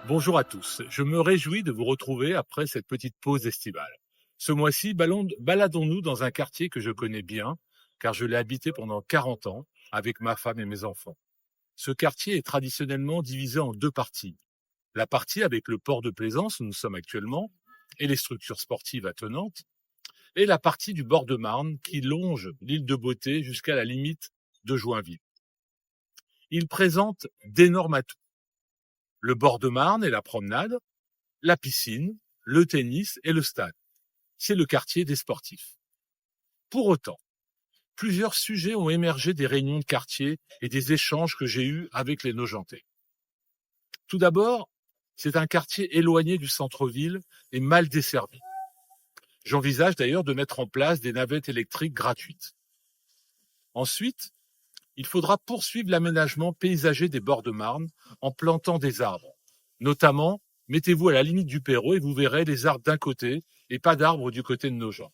Bonjour à tous, je me réjouis de vous retrouver après cette petite pause estivale. Ce mois-ci, baladons-nous dans un quartier que je connais bien, car je l'ai habité pendant 40 ans avec ma femme et mes enfants. Ce quartier est traditionnellement divisé en deux parties. La partie avec le port de plaisance où nous sommes actuellement et les structures sportives attenantes, et la partie du bord de Marne qui longe l'île de Beauté jusqu'à la limite de Joinville. Il présente d'énormes atouts. Le bord de Marne et la promenade, la piscine, le tennis et le stade. C'est le quartier des sportifs. Pour autant, plusieurs sujets ont émergé des réunions de quartier et des échanges que j'ai eus avec les Nogentais. Tout d'abord, c'est un quartier éloigné du centre-ville et mal desservi. J'envisage d'ailleurs de mettre en place des navettes électriques gratuites. Ensuite, il faudra poursuivre l'aménagement paysager des bords de Marne en plantant des arbres. Notamment, mettez-vous à la limite du Perrot et vous verrez les arbres d'un côté et pas d'arbres du côté de Nogent.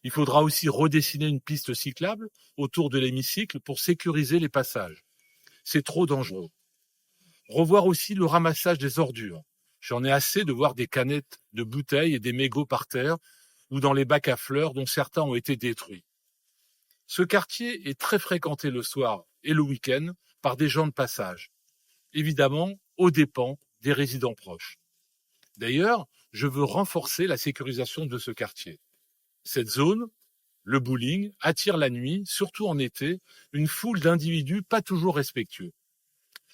Il faudra aussi redessiner une piste cyclable autour de l'hémicycle pour sécuriser les passages. C'est trop dangereux. Revoir aussi le ramassage des ordures. J'en ai assez de voir des canettes de bouteilles et des mégots par terre ou dans les bacs à fleurs dont certains ont été détruits. Ce quartier est très fréquenté le soir et le week-end par des gens de passage, évidemment aux dépens des résidents proches. D'ailleurs, je veux renforcer la sécurisation de ce quartier. Cette zone, le bowling, attire la nuit, surtout en été, une foule d'individus pas toujours respectueux.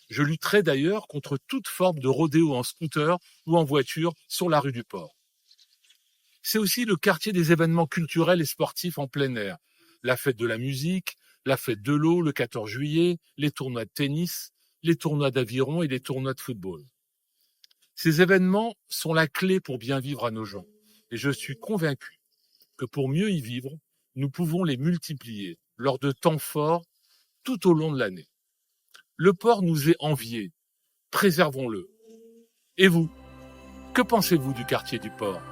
Je lutterai d'ailleurs contre toute forme de rodéo en scooter ou en voiture sur la rue du Port. C'est aussi le quartier des événements culturels et sportifs en plein air. La fête de la musique, la fête de l'eau le 14 juillet, les tournois de tennis, les tournois d'aviron et les tournois de football. Ces événements sont la clé pour bien vivre à Nogent. Et je suis convaincu que pour mieux y vivre, nous pouvons les multiplier lors de temps forts tout au long de l'année. Le port nous est envié. Préservons-le. Et vous, que pensez-vous du quartier du port ?